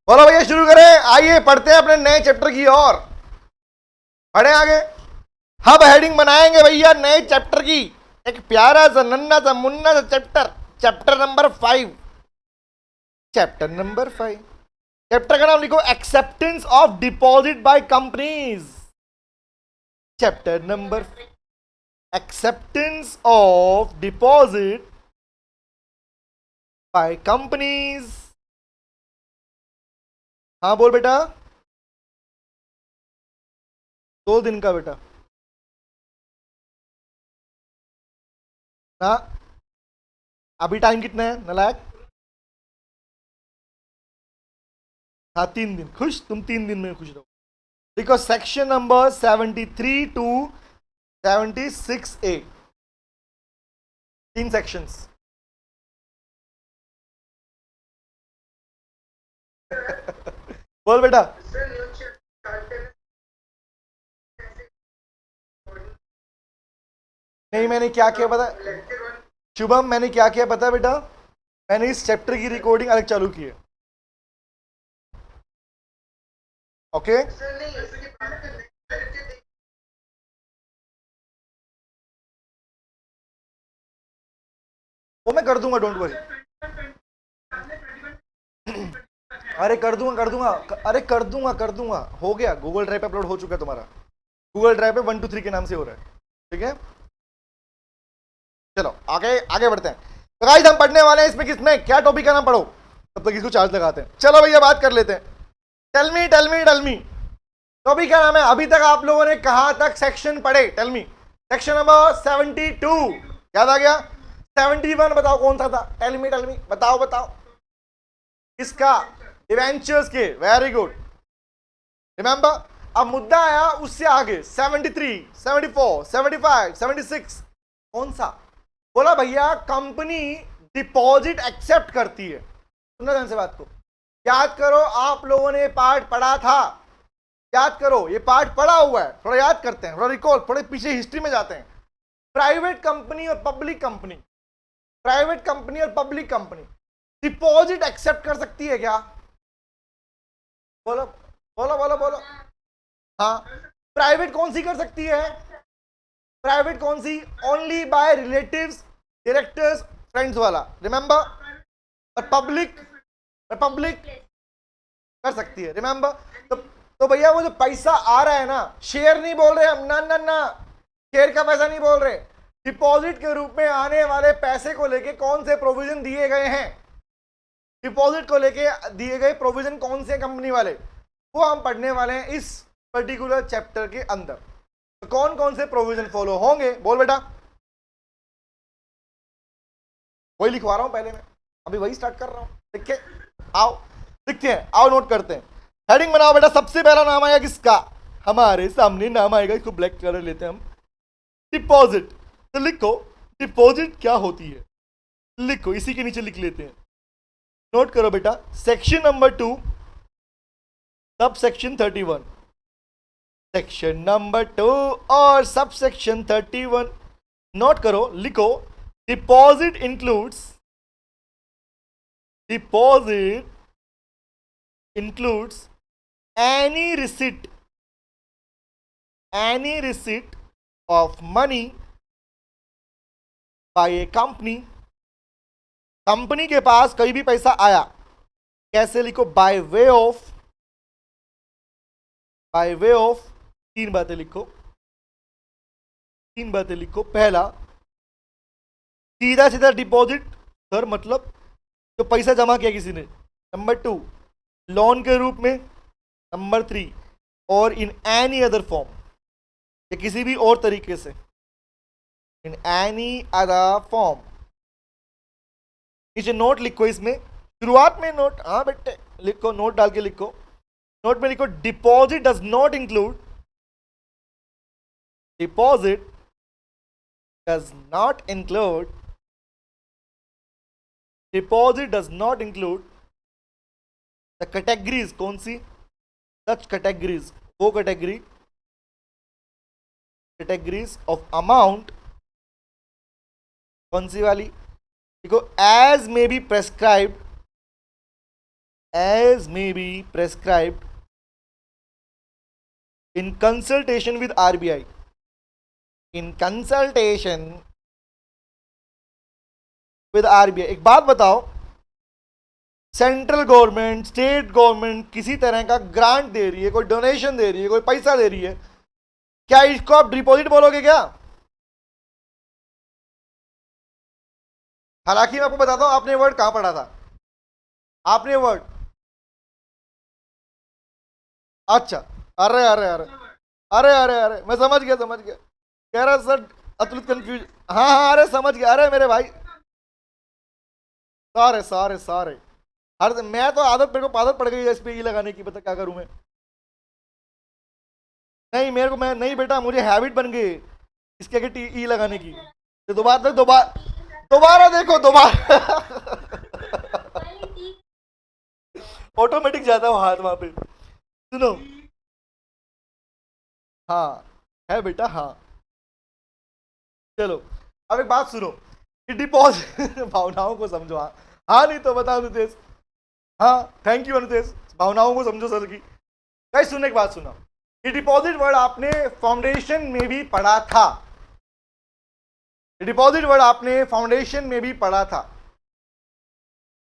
बोलो भैया शुरू करें, आइए पढ़ते हैं अपने नए चैप्टर की ओर। पढ़े आगे। हम हेडिंग बनाएंगे भैया नए चैप्टर की, एक प्यारा सा नन्ना सा मुन्ना सा chapter, chapter number 5। Chapter number 5, chapter का नाम लिखो acceptance of deposit by companies. Chapter number acceptance of deposit by companies. हाँ बोल बेटा। 2 दिन का बेटा ना। अभी टाइम कितना है नलायक? हाँ 3 दिन। खुश, तुम 3 दिन में खुश रहो। देखो section number 73 to 76A, 3 sections. बोल बेटा। नहीं मैंने क्या किया पता? शुभम मैंने क्या किया पता बेटा? मैंने इस चैप्टर की रिकॉर्डिंग अलग चालू की है। ओके वो मैं कर दूंगा, डोंट वरी। अरे कर दूंगा कर दूंगा, अरे कर दूंगा हो गया। गूगल ड्राइव पे अपलोड हो चुका है तुम्हारा। गूगल ड्राइव पे 1 2 3 के नाम से हो रहा है। ठीक है चलो आगे आगे बढ़ते हैं। तो गाइस हम पढ़ने वाले हैं इसमें, किसमें क्या टॉपिक का नाम पढ़ो, तब तक इसको चार्ज लगाते हैं। चलो भैया बात कर लेते हैं। टेल मी टॉपिक का नाम है। अभी तक आप लोगों ने कहां तक सेक्शन पढ़े? Tell me. सेक्शन नंबर 72 याद आ गया? 71 बताओ कौन सा था? टेल मी बताओ बताओ। किसका? डिवेंचर्स के। Very good, remember. अब मुद्दा आया उससे आगे 73 74 75 76। कौन सा? बोला भैया कंपनी डिपॉजिट एक्सेप्ट करती है। सुनना ध्यान से बात को, याद करो आप लोगों ने पार्ट पढ़ा था, याद करो ये पार्ट पढ़ा हुआ है, थोड़ा याद करते हैं, थोड़ा रिकॉल, थोड़े पीछे हिस्ट्री में जाते हैं। प्राइवेट कंपनी और पब्लिक कंपनी, प्राइवेट कंपनी और पब्लिक कंपनी डिपॉजिट एक्सेप्ट कर सकती है क्या? बोलो बोलो बोलो बोलो। हाँ प्राइवेट कौन सी कर सकती है? प्राइवेट कौन सी? Only by relatives, directors, friends वाला, रिमेंबर। और पब्लिक, पब्लिक कर सकती है, रिमेंबर। तो भैया वो जो पैसा आ रहा है ना, शेयर नहीं बोल रहे हम, ना ना ना, शेयर का पैसा नहीं बोल रहे। डिपॉजिट के रूप में आने वाले पैसे को लेके कौन से प्रोविजन दिए गए हैं? डिपॉजिट को लेके दिए गए प्रोविजन कौन से कंपनी वाले, वो हम पढ़ने वाले हैं इस पर्टिकुलर चैप्टर के अंदर। तो कौन कौन से प्रोविजन फॉलो होंगे बोल बेटा। वही लिखवा रहा हूं पहले मैं, अभी वही स्टार्ट कर रहा हूं। लिख के आओ, लिखते हैं, आओ नोट करते हैं। हेडिंग बनाओ बेटा। सबसे पहला नाम आएगा किसका? हमारे सामने नाम आएगा, इसको ब्लैक कलर लेते हैं हम, डिपॉजिट। तो लिखो डिपॉजिट क्या होती है, लिखो इसी के नीचे लिख लेते हैं। नोट करो बेटा, section number 2 sub section 31, section number 2 और सब सेक्शन 31। नोट करो, लिखो deposit includes, deposit includes any receipt of money by a company। Company के पास कहीं भी पैसा आया, कैसे लिखो? By way of, by way of, 3 बातें लिखो, 3 बातें लिखो। पहला, सीधा सीधा डिपॉजिट सर, मतलब जो पैसा जमा किया किसी ने। नंबर 2, लोन के रूप में। नंबर 3, और इन एनी अदर फॉर्म, या किसी भी और तरीके से, इन एनी अदर फॉर्म। नीचे नोट लिखो, इसमें शुरुआत में नोट, हाँ बेटे लिखो, नोट डाल के लिखो। नोट में लिखो deposit does not include, deposit does not include, deposit does not include the categories. कौन सी? सच कैटेगरीज, वो कैटेगरी, कैटेगरीज ऑफ अमाउंट। कौन सी वाली? देखो, as may be prescribed, as may be prescribed in consultation with RBI. In consultation with RBI. एक बात बताओ, सेंट्रल गवर्नमेंट, स्टेट गवर्नमेंट किसी तरह का ग्रांट दे रही है, कोई डोनेशन दे रही है, कोई पैसा दे रही है, क्या इसको आप डिपॉजिट बोलोगे क्या? हालांकि मैं आपको बताता हूं, आपने वर्ड कहां पढ़ा था? आपने वर्ड, अच्छा, अरे अरे अरे अरे अरे अरे मैं समझ गया, समझ गया, कह रहा सर अतुलित कंफ्यूज, हाँ हाँ, अरे समझ गया, अरे मेरे भाई, सारे सारे सारे, हर मैं तो आदत, मेरे को आदत पड़ गई है इस पे ई लगाने की, पता क्या करूं मैं? नहीं मेरे को, मैं नहीं बेटा, मुझे हैबिट बन गई इसके आगे ई लगाने की। तो दोबारा दोबारा दोबारा देखो, दोबारा ऑटोमेटिक जाता हूँ हाथ वहां पे। सुनो, हाँ है बेटा, हाँ, चलो अब एक बात सुनो कि डिपॉजिट भावनाओं को समझो, हाँ हाँ, नहीं तो बताओ अनुतेश, हाँ थैंक यू अनुतेश, भावनाओं को समझो सर की। गाइस सुनने की बात सुनो, ये डिपॉजिट वर्ड आपने फाउंडेशन में भी पढ़ा था, डिपॉजिट वर्ड आपने फाउंडेशन में भी पढ़ा था,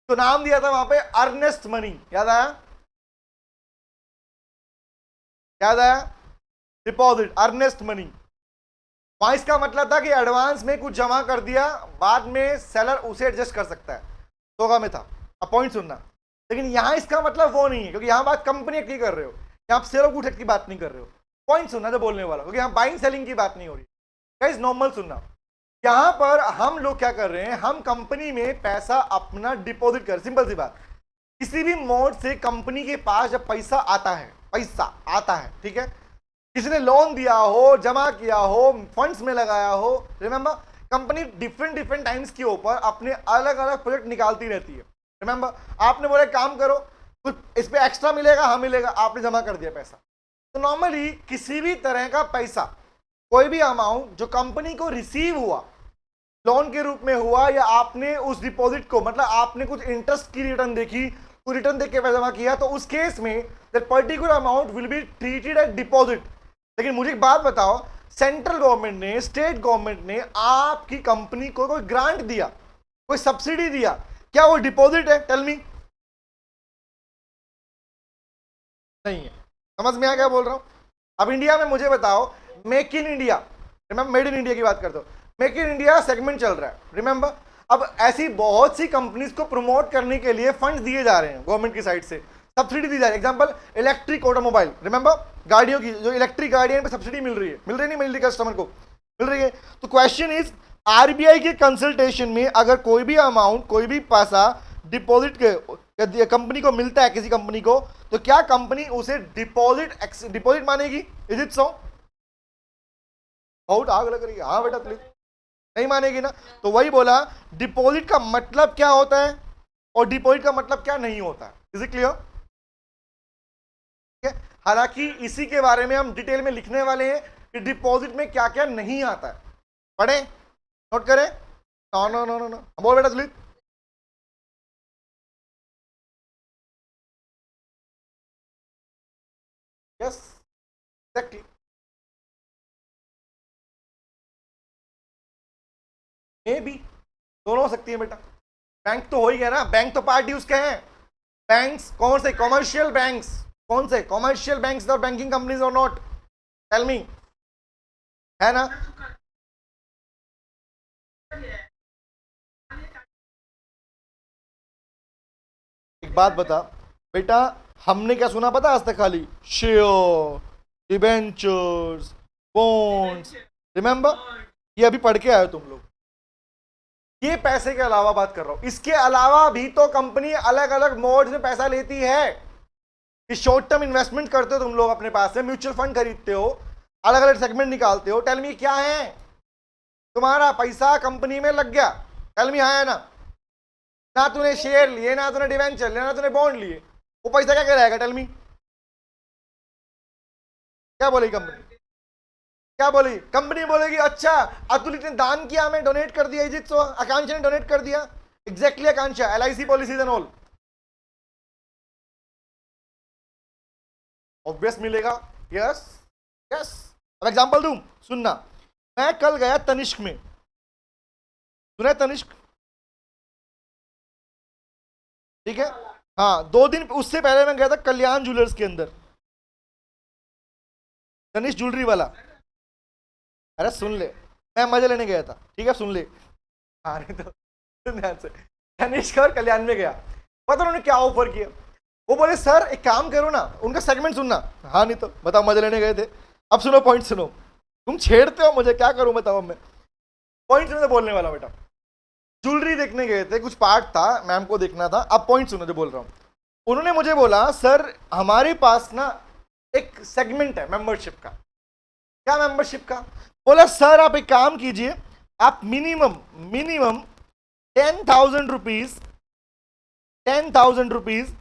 तो नाम दिया था वहां पे अर्नेस्ट मनी, याद आया? याद आया? डिपॉजिट अर्नेस्ट मनी, वहां इसका मतलब था कि एडवांस में कुछ जमा कर दिया, बाद में सेलर उसे एडजस्ट कर सकता है, होगा में था। अब पॉइंट सुनना, लेकिन यहां इसका मतलब वो नहीं है, क्योंकि यहां बात कंपनी की कर रहे हो, यहां आप सेल ऑफ गुड्स की बात नहीं कर रहे हो। पॉइंट सुनना जो बोलने वाला, क्योंकि यहां बाइंग सेलिंग की बात नहीं हो रही। गाइस नॉर्मल सुनना, यहां पर हम लोग क्या कर रहे हैं, हम कंपनी में पैसा अपना डिपॉजिट कर, सिंपल सी बात, किसी भी मोड से कंपनी के पास जब पैसा आता है, पैसा आता है, ठीक है, किसी ने लोन दिया हो, जमा किया हो, फंड्स में लगाया हो, remember company different different times के ऊपर अपने अलग अलग प्रोजेक्ट निकालती रहती है। रिमेंबर आपने बोला काम करो, कुछ इस पे एक्स्ट्रा मिलेगा, हाँ मिलेगा, आपने जमा कर दिया पैसा। तो नॉर्मली किसी भी तरह का पैसा, कोई भी अमाउंट जो कंपनी को रिसीव हुआ, लोन के रूप में हुआ, या आपने उस डिपॉजिट को, मतलब आपने कुछ इंटरेस्ट की रिटर्न देखी, कुछ रिटर्न देख के पैसा जमा किया, तो उस केस में that particular amount will be treated as deposit. लेकिन मुझे एक बात बताओ, सेंट्रल गवर्नमेंट ने, स्टेट गवर्नमेंट ने आपकी कंपनी को कोई ग्रांट दिया, कोई सब्सिडी दिया, क्या वो डिपॉजिट है? Tell me. नहीं है। समझ में आ क्या बोल रहा हूं? अब इंडिया में मुझे बताओ, make in India, remember made in India की बात करते हो, मेक इन इंडिया सेगमेंट चल रहा है, रिमेंबर। अब ऐसी बहुत सी कंपनीज को प्रमोट करने के लिए फंड दिए जा रहे हैं गवर्नमेंट की साइड से, सब्सिडी दी जा रही है। एग्जांपल इलेक्ट्रिक ऑटोमोबाइल, रिमेंबर गाड़ियों की, जो इलेक्ट्रिक गाड़ियां पे सब्सिडी मिल रही है, मिल रही नहीं मिल रही, कस्टमर को मिल रही है। तो क्वेश्चन इज, आरबीआई के कंसल्टेशन में अगर कोई भी अमाउंट, कोई भी पैसा डिपॉजिट के कंपनी को मिलता है, किसी कंपनी को, तो क्या कंपनी उसे डिपॉजिट मानेगी? Is it so? बहुत आग लग रही है, हाँ बेटा प्लीज, नहीं मानेगी ना। तो वही बोला, डिपॉजिट का मतलब क्या होता है और डिपॉजिट का मतलब क्या नहीं होता है। Is it clear? हालांकि इसी के बारे में हम डिटेल में लिखने वाले हैं कि डिपॉजिट में क्या क्या नहीं आता है, पढ़े, नोट करें। No no no no no, बोल बेटा please. Yes exactly, may be दोनों हो सकती है बेटा। बैंक तो हो ही गया ना, बैंक तो पार्ट ड्यूज के हैं। बैंक्स कौन से? कॉमर्शियल बैंक्स, कौन से? कॉमर्शियल बैंक्स और बैंकिंग कंपनीज और नॉट, टेल मी, है ना? एक बात बता बेटा, हमने क्या सुना पता आज तक? खाली शेयर, डिबेंचर्स, बॉन्ड्स, रिमेंबर, ये अभी पढ़ के आए हो तुम लोग। ये पैसे के अलावा बात कर रहा हूं, इसके अलावा भी तो कंपनी अलग अलग मोड्स में पैसा लेती है। कि शॉर्ट टर्म इन्वेस्टमेंट करते हो तुम लोग अपने पास से, म्यूचुअल फंड खरीदते हो, अलग अलग सेगमेंट निकालते हो। टेल मी क्या है? तुम्हारा पैसा कंपनी में लग गया, टेल मी, हाँ है ना? ना तूने शेयर लिए, ना तूने डिवेंचर लिए, ना तूने बॉन्ड लिए, वो पैसा क्या कहलाएगा? टेल मी, क्या बोलेगी कंपनी? क्या बोलेगी कंपनी? बोलेगी अच्छा अतुलित ने दान किया, हमें डोनेट कर दिया, इजित सो आकांक्षा ने डोनेट कर दिया, exactly Akanksha, LIC policies and all. Obvious मिलेगा। Yes yes. अब एग्जांपल दूं, सुनना। मैं कल गया तनिष्क में, सुना है तनिष्क? ठीक है। हाँ, 2 दिन उससे पहले मैं गया था कल्याण ज्वेलर्स के अंदर, तनिष्क ज्वेलरी वाला। अरे सुन ले, मैं मजे लेने गया था, ठीक है, सुन ले। हाँ नहीं तो सुन ध्यान से। तनिष्क और कल्याण में गया, पता उन्होंने क्या ऑफर किया। वो बोले सर एक काम करो ना, उनका सेगमेंट सुनना। हाँ नहीं तो बताओ, मजे लेने गए थे। अब सुनो पॉइंट सुनो, तुम छेड़ते हो मुझे, क्या करूं बताओ। मैं पॉइंट सुनो, बोलने वाला बेटा। ज्वेलरी देखने गए थे, कुछ पार्ट था, मैम को देखना था। अब पॉइंट सुनो जो बोल रहा हूँ। उन्होंने मुझे बोला सर हमारे पास ना एक सेगमेंट है मेंबरशिप का। क्या मेंबरशिप का? बोला सर आप एक काम कीजिए, आप minimum minimum 10,000 rupees 10,000 rupees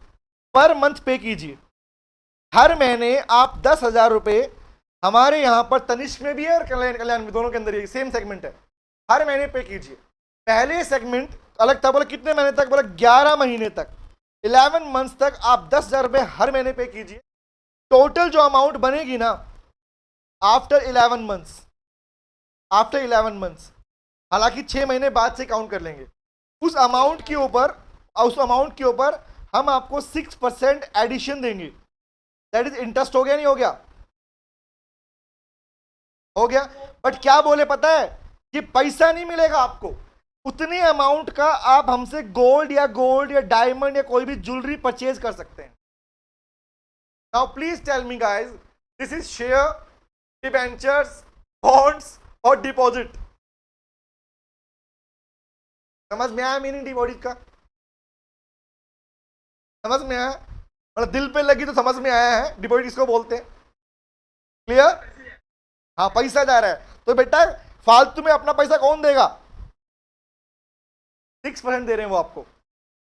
per month पे कीजिए। हर महीने आप 10,000 रुपए, हमारे यहां पर तनिष्क में भी है और कल्याण में, दोनों के अंदर ये सेम सेगमेंट है, हर महीने पे कीजिए। पहले सेगमेंट अलग था, बोला कितने महीने तक? बोला 11 महीने तक, 11 मंथ्स तक आप 10,000 रुपए हर महीने पे कीजिए। टोटल जो अमाउंट बनेगी ना आफ्टर 11 मंथ्स, आफ्टर 11 मंथ्स, हालांकि 6 महीने बाद से काउंट कर लेंगे, उस अमाउंट के ऊपर हम आपको 6% एडिशन देंगे। That is interest. हो गया नहीं हो गया? हो गया। बट क्या बोले पता है, कि पैसा नहीं मिलेगा आपको, उतनी अमाउंट का आप हमसे गोल्ड या डायमंड या कोई भी ज्वेलरी परचेज कर सकते हैं। Now please tell me guys, this is share, debentures, bonds और डिपॉजिट? समझ में आया मीनिंग डिपॉजिट का? समझ में आया? मतलब दिल पे लगी तो समझ में आया है डिपॉजिट किसको बोलते हैं? क्लियर? हाँ, पैसा जा रहा है तो बेटा फालतू में अपना पैसा कौन देगा? 6% दे रहे हैं वो आपको।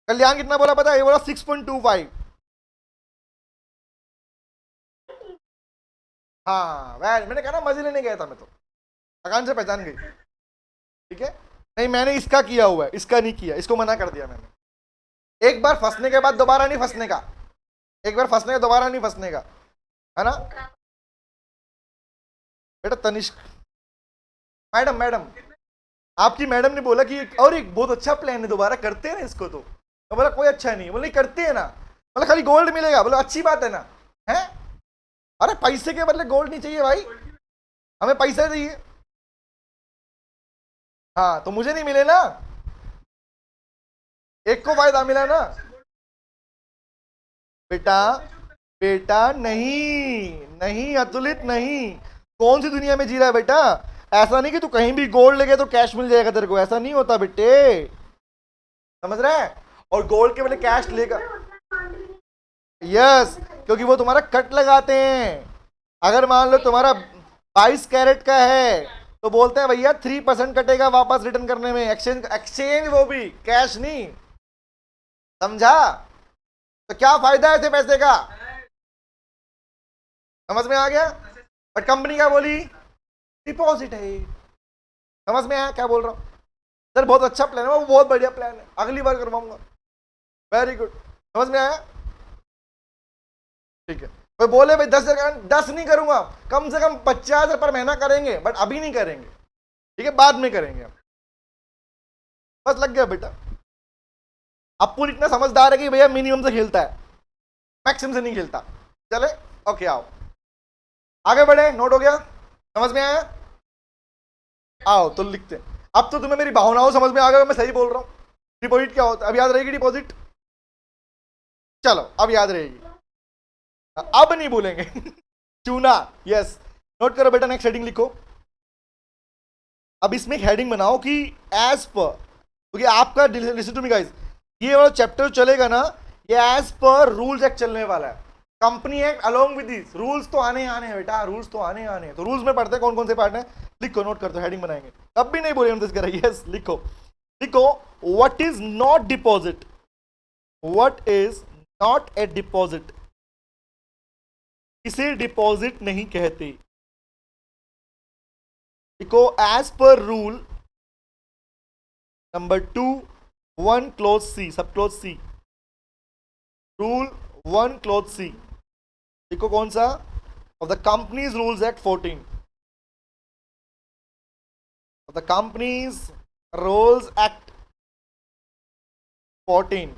कल्याण कितना बोला पता है? ये बोला 6.25। हाँ वह मैंने कहा ना, मजे लेने गया था मैं तो, थकान से पहचान गई। ठीक है, नहीं मैंने इसका किया हुआ है, इसका नहीं किया, इसको मना कर दिया मैंने। एक बार फंसने के बाद दोबारा नहीं फंसने का, एक बार फंसने का दोबारा नहीं फंसने का, है ना बेटा? तनिष्क मैडम, आपकी मैडम ने बोला कि और एक बहुत अच्छा प्लान है, दोबारा करते हैं ना इसको। तो बोला कोई अच्छा नहीं, बोले करते हैं ना। बोला खाली गोल्ड मिलेगा, बोला अच्छी बात है ना। है अरे पैसे के बदले गोल्ड नहीं चाहिए भाई, हमें पैसे चाहिए। हाँ तो मुझे नहीं मिले ना, एक को फायदा मिला ना बेटा। बेटा नहीं नहीं अतुलित नहीं, कौन सी दुनिया में जी रहा है बेटा? ऐसा नहीं कि तू कहीं भी गोल्ड लेके तो कैश मिल जाएगा तेरे को, ऐसा नहीं होता बेटे, समझ रहा है? और गोल्ड के बदले कैश लेगा। यस, क्योंकि वो तुम्हारा कट लगाते हैं। अगर मान लो तुम्हारा 22 कैरेट का है तो बोलते हैं भैया 3% कटेगा वापस रिटर्न करने में, एक्सचेंज वो भी कैश नहीं, समझा? तो क्या फायदा है ऐसे पैसे का? समझ में आ गया? बट कंपनी क्या बोली? डिपॉजिट है। समझ में आया क्या बोल रहा हूँ? सर बहुत अच्छा प्लान है, वो बहुत बढ़िया प्लान है, अगली बार करवाऊंगा। वेरी गुड, समझ में आया? ठीक है। कोई बोले भाई 10,000, 10 नहीं करूंगा, कम से कम 50,000 पर महीना करेंगे, बट अभी नहीं करेंगे, ठीक है, बाद में करेंगे। बस लग गया बेटा। अप्पू इतना समझदार है कि भैया मिनिमम से खेलता है, मैक्सिमम से नहीं खेलता। चले ओके, आओ आगे बढ़े। नोट हो गया? समझ में आया? आओ तो लिखते हैं। अब तो तुम्हें मेरी भावनाओं समझ में आ गया, मैं सही बोल रहा हूं। डिपॉजिट क्या होता है अब याद रहेगी? डिपॉजिट चलो अब याद रहेगी, अब नहीं भूलेंगे। चूना, यस। नोट करो बेटा, नेक्स्ट हेडिंग लिखो। अब इसमें एक हेडिंग बनाओ कि एज पर, क्योंकि आपका लिसन टू मी गाइस, ये वाला चैप्टर चलेगा ना, ये एज पर रूल्स एक्ट चलने वाला है। Company act along with this rules तो आने हैं बेटा, रूल्स तो आने हैं। तो रूल्स में पढ़ते हैं कौन कौन से पार्ट है, लिखो, नोट कर दो, हेडिंग बनाएंगे। अब भी नहीं बोले हम दिस करें। यस लिखो, लिखो। What is not deposit? What is not a deposit? इसे डिपॉजिट नहीं कहते। लिखो, as per rule number 2 1 clause C, sub clause C, rule 1 clause C. लिखो कौन सा, of the companies rules act 14, of the companies rules act 14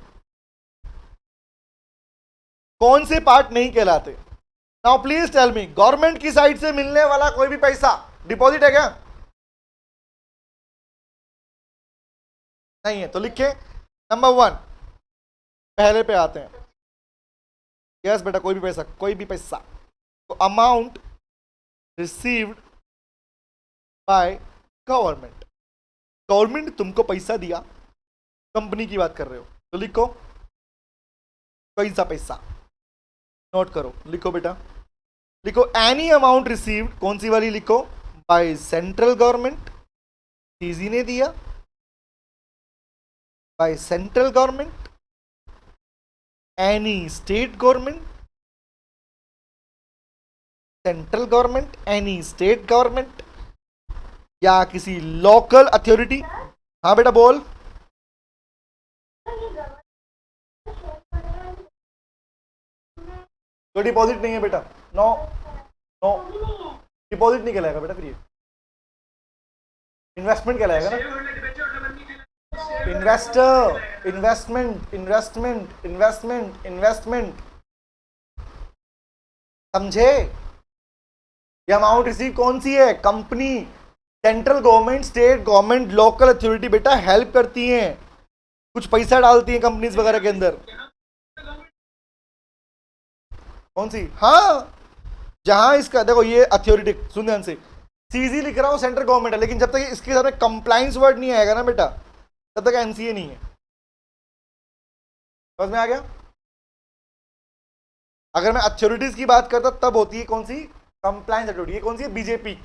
कौन से part नहीं कहलाते? Now please tell me, government की साइड से मिलने वाला कोई भी पैसा डिपॉजिट है क्या? नहीं है, तो लिखे नंबर 1, पहले पे आते हैं। यस बेटा, कोई भी पैसा, कोई भी पैसा, तो amount received by government, government तुमको पैसा दिया, कंपनी की बात कर रहे हो तो लिखो पैसा, पैसा नोट करो, लिखो बेटा, लिखो एनी अमाउंट रिसीव्ड, कौन सी वाली लिखो, बाय सेंट्रल गवर्नमेंट, सीजी ने दिया, by central government, any state government, central government, any state government, या किसी लोकल अथॉरिटी। हाँ बेटा बोल। तो डिपॉजिट नहीं है बेटा, नो नो, डिपॉजिट नहीं कहलाएगा बेटा, फिर ये इन्वेस्टमेंट कहलाएगा ना, investor, investment, investment, investment, investment, समझे? ये अमाउंट रिसीव कौन सी है? Company, central government, state government, local authority बेटा हेल्प करती हैं, कुछ पैसा डालती हैं कंपनीज वगैरह के अंदर। कौन सी? हाँ, जहां इसका देखो ये अथॉरिटी, सुन ध्यान से, सीजी लिख रहा हूं सेंट्रल गवर्नमेंट है, लेकिन जब तक इसके सामने कंप्लायंस वर्ड नहीं आएगा ना बेटा, तब तक एनसीए नहीं है। समझ में आ गया? अगर मैं अथॉरिटीज की बात करता तब होती है कौन सी? Compliance authority. ये कौन सी है? बीजेपी,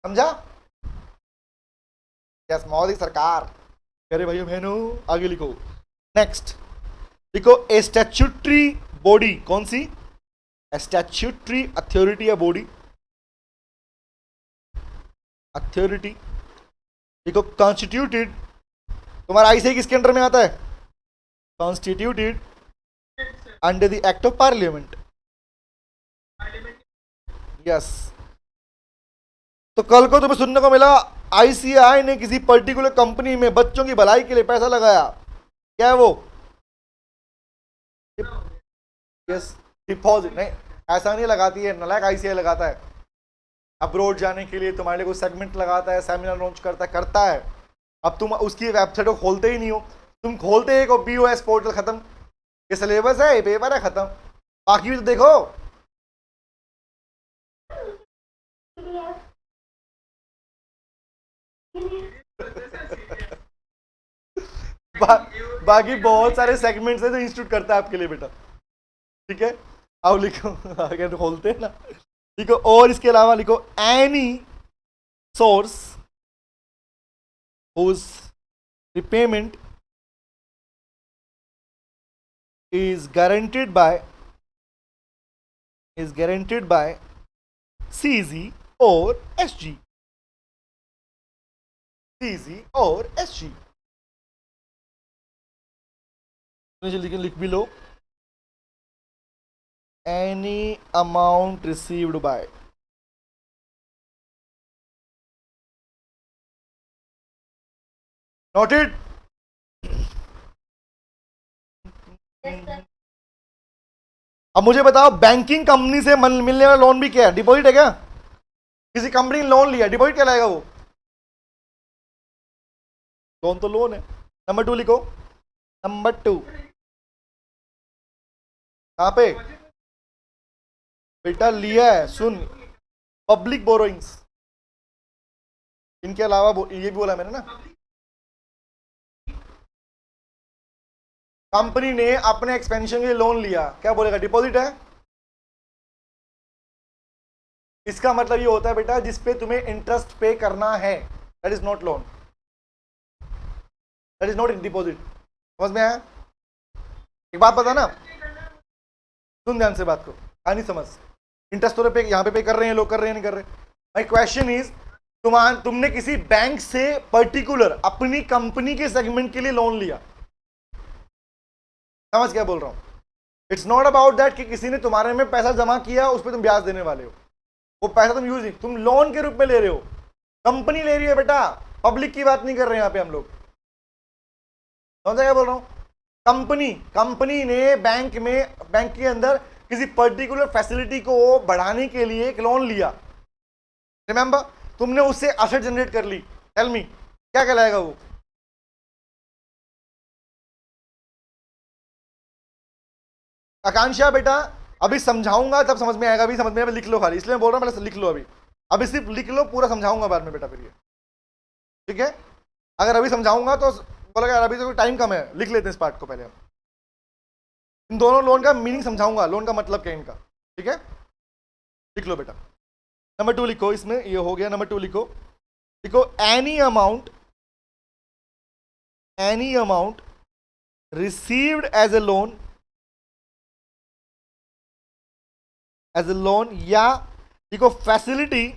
समझा? यस, मोदी सरकार। अरे भाई बहनों, आगे लिखो, नेक्स्ट लिखो, ए स्टैट्यूटरी बॉडी, कौन सी? स्टैट्यूटरी अथॉरिटी या बॉडी, अथॉरिटी लिखो, कॉन्स्टिट्यूटेड, तुम्हारा आईसीआई किसके अंडर में आता है? Constituted under the act of parliament. Yes, तो कल को तुम्हें सुनने को मिला आईसीआई ने किसी पर्टिकुलर कंपनी में बच्चों की भलाई के लिए पैसा लगाया, क्या है वो? Yes, deposit. नहीं, ऐसा नहीं लगाती है, नालायक आईसीआई लगाता है, अब्रोड जाने के लिए तुम्हारे लिए कोई सेगमेंट लगाता है, सेमिनार लॉन्च करता है। अब तुम उसकी वेबसाइट को खोलते ही नहीं हो, तुम खोलते ही बीओएस पोर्टल खत्म, ये सिलेबस है, ये पेपर है, खत्म। बाकी भी तो देखो। बाकी बहुत सारे सेगमेंट्स है जो इंस्टीट्यूट करता है आपके लिए बेटा, ठीक है? आओ लिखो, आगे तो खोलते हैं ना, लिखो, और इसके अलावा लिखो, any source whose repayment is guaranteed by CZ or SG, CZ or SG। लेकिन लिख भी लो, any amount received by, noted. अब मुझे बताओ, बैंकिंग कंपनी से मिलने वाला लोन भी क्या है? डिपॉजिट है क्या? किसी कंपनी ने लोन लिया, डिपॉजिट क्या लाएगा वो? लोन तो लोन है। नंबर 2 लिखो, नंबर 2 कहां पे बेटा लिया है? सुन, पब्लिक बोरोइंग्स, इनके अलावा ये भी बोला मैंने ना, कंपनी ने अपने एक्सपेंशन के लिए लोन लिया, क्या बोलेगा? डिपॉजिट है। इसका मतलब ये होता है बेटा, जिसपे तुम्हें इंटरेस्ट पे करना है, that is not loan, that is not in deposit. समझ में आया? एक बात बता ना, सुन ध्यान से बात को, नहीं समझ, इंटरेस्ट तो पे यहाँ पे कर रहे हैं लोग, कर रहे हैं नहीं कर रहे। माय क्वेश्चन इज, तुमने किसी बैंक से पर्टिकुलर अपनी कंपनी के सेगमेंट के लिए लोन लिया, समझ क्या बोल रहा हूं? इट्स नॉट अबाउट दैट कि किसी ने तुम्हारे में पैसा जमा किया उस पर तुम ब्याज देने वाले हो, वो पैसा तुम यूज नहीं, तुम लोन के रूप में ले रहे हो, कंपनी ले रही है बेटा, पब्लिक की बात नहीं कर रहे हैं यहाँ पे हम लोग। समझ क्या बोल रहा हूं? कंपनी कंपनी ने बैंक के अंदर किसी पर्टिकुलर फैसिलिटी को बढ़ाने के लिए एक लोन लिया, रिमेंबर, तुमने उससे एसेट जनरेट कर ली, टेल मी क्या कहलाएगा वो? आकांक्षा बेटा अभी समझाऊंगा तब समझ में आएगा, अभी समझ में आएगा, लिख लो खाली, इसलिए मैं बोल रहा हूं पहले लिख लो, अभी सिर्फ लिख लो, पूरा समझाऊंगा बाद में बेटा फिर ये, ठीक है? अगर अभी समझाऊंगा तो बोला यार अभी तो टाइम कम है, लिख लेते हैं इस पार्ट को पहले हम, इन दोनों लोन का मीनिंग समझाऊंगा, लोन का मतलब क्या है इनका, ठीक है? लिख लो बेटा। नंबर 2 लिखो, इसमें ये हो गया, नंबर 2 लिखो, लिखो any amount received as a loan या लिखो facility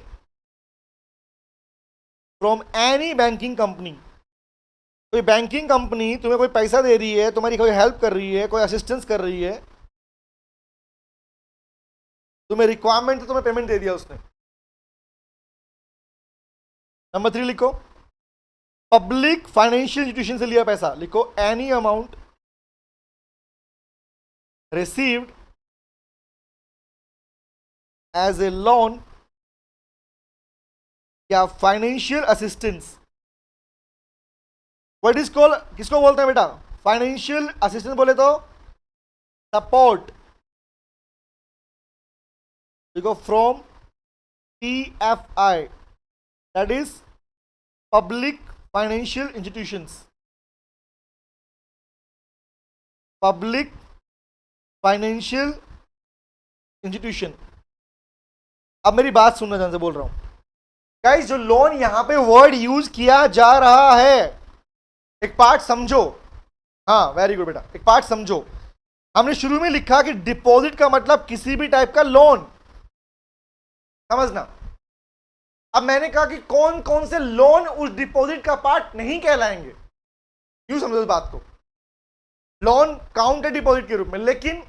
from any banking company. कोई बैंकिंग कंपनी तुम्हें कोई पैसा दे रही है, तुम्हारी कोई हेल्प कर रही है, कोई असिस्टेंस कर रही है, तुम्हें रिक्वायरमेंट तो तुम्हें पेमेंट दे दिया उसने। नंबर 3 लिखो, पब्लिक फाइनेंशियल इंस्टीट्यूशन से लिया पैसा, लिखो any amount received as a loan या financial assistance. What is called, किसको बोलते हैं बेटा? फाइनेंशियल असिस्टेंस बोले तो सपोर्ट, देखो from PFI, that is public financial institutions, public financial institution. अब मेरी बात सुनना ध्यान से बोल रहा हूं गाइस, जो लोन यहां पे वर्ड यूज किया जा रहा है, एक पार्ट समझो, हाँ वेरी गुड बेटा, एक पार्ट समझो। हमने शुरू में लिखा कि डिपॉजिट का मतलब किसी भी टाइप का लोन, समझना। अब मैंने कहा कि कौन कौन से लोन उस डिपॉजिट का पार्ट नहीं कहलाएंगे, यूं समझो इस बात को, लोन काउंट है डिपॉजिट के रूप में, लेकिन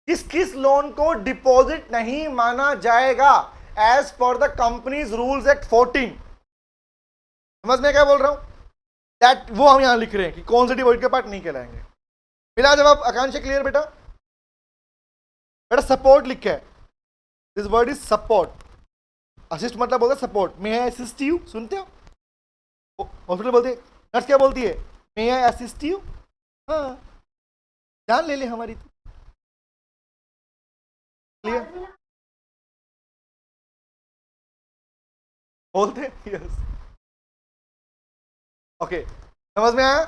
किस किस लोन को डिपॉजिट नहीं माना जाएगा as per the companies rules act 14। समझ में क्या बोल रहा हूं? दैट वो हम यहां लिख रहे हैं कि कौन से डिपॉजिट के पार्ट नहीं कहलाएंगे। मिला जवाब आकांक्षा? क्लियर बेटा? बेटा सपोर्ट लिखा है, this word is support, assist मतलब होता है support. May I assist you, सुनते हो हॉस्पिटल बोलते हैं, नर्स क्या बोलती है? मे आई असिस्ट यू, हाँ जान ले हमारी तो। क्लियर? बोलते यस, ओके, समझ में आया?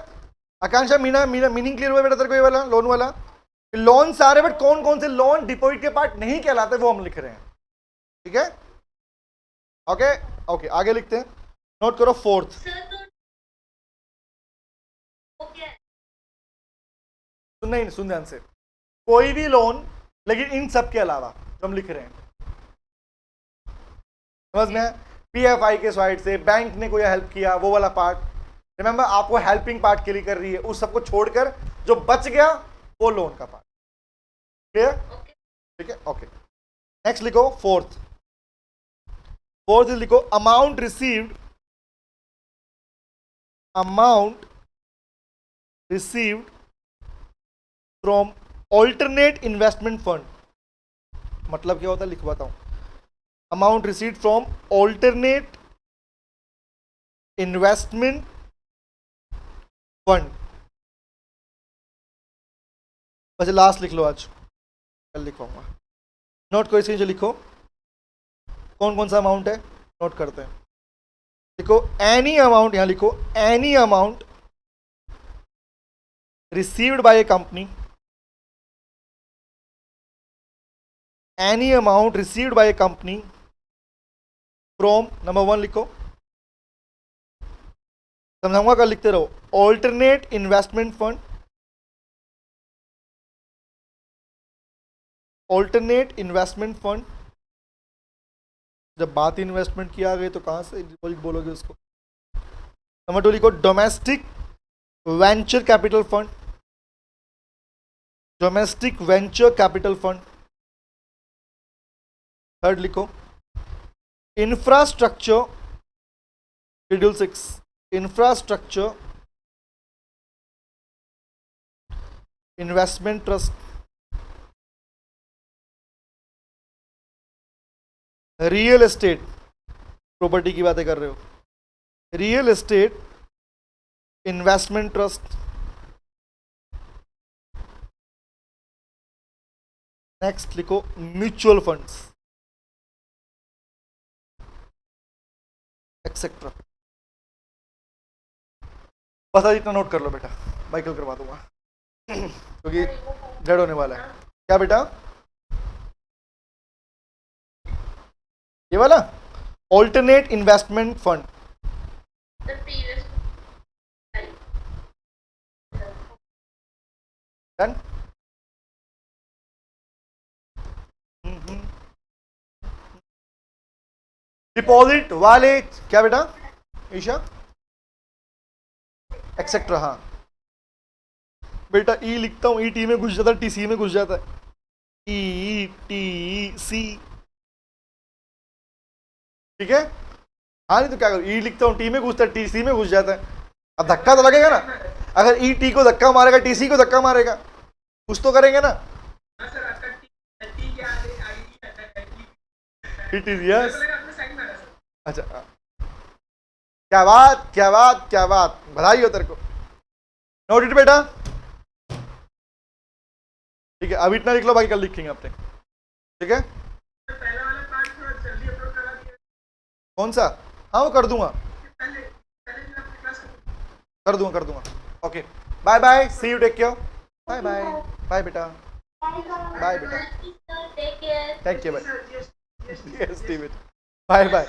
आकांक्षा मीनिंग क्लियर हुआ बेटा तेरे को? ये वाला लोन वाला, लोन सारे, बट कौन कौन से लोन डिपॉजिट के पार्ट नहीं कहलाते वो हम लिख रहे हैं, ठीक है? ओके ओके, आगे लिखते हैं, नोट करो फोर्थ। नहीं सुन ध्यान से, कोई भी लोन, लेकिन इन सब के अलावा जो हम लिख रहे हैं, समझ में? PFI के साइड से बैंक ने कोई हेल्प किया, वो वाला पार्ट, रिमेंबर आपको हेल्पिंग पार्ट के लिए कर रही है, उस सबको छोड़कर जो बच गया वो लोन का पार्ट। क्लियर? ठीक है, ओके। नेक्स्ट लिखो फोर्थ लिखो amount received from alternate investment fund. मतलब क्या होता है लिखवाता हूं, amount received from alternate investment fund. बस लास्ट लिख लो, आज कल लिखवाऊंगा। नोट करो इसके नीचे, लिखो कौन कौन सा अमाउंट है, नोट करते हैं। लिखो एनी अमाउंट, यहां लिखो any amount received bye A company, any amount received bye A company from, number 1 लिखो, समझाऊंगा कल, लिखते रहो, alternate investment fund, alternate investment fund. जब बात इन्वेस्टमेंट की आ गई तो कहां से डिपॉजिट बोलोगे उसको? नंबर 2 लिखो domestic venture capital fund, domestic venture capital fund. Third लिखो infrastructure, schedule 6, infrastructure investment trust. Real estate, property की बातें कर रहे हो, real estate investment trust. Next लिखो म्यूचुअल फंड्स एक्सेट्रा। बस आज इतना नोट कर लो बेटा, मैं कल करवा दूंगा क्योंकि डेढ़ होने वाला है। क्या बेटा? ये वाला alternate investment fund. Done. Deposit वाले क्या बेटा ईशा? एक्सेट्रा। हाँ बेटा ई लिखता हूं, ई टी में घुस जाता है, टी सी में घुस जाता है, ई टी सी। ठीक है? हाँ नहीं तो क्या करूं, ई लिखता हूं टी में घुसता है, टी सी में घुस जाता है। अब धक्का तो लगेगा ना, अगर ई टी को धक्का मारेगा टी सी को धक्का मारेगा, कुछ तो करेंगे ना। It is yes. अच्छा क्या बात क्या बात क्या बात, बधाई हो तेरे को। नोट इट बेटा। ठीक है अब इतना लिख लो, बाकी कल लिखेंगे अपने। ठीक है कौन सा? हाँ वो कर दूंगा कर दूंगा कर दूंगा। Okay bye bye, see you, take care, bye bye. Bye बेटा, बाय बेटा, टेक केयर बाय। यस बेटा, बाय बाय।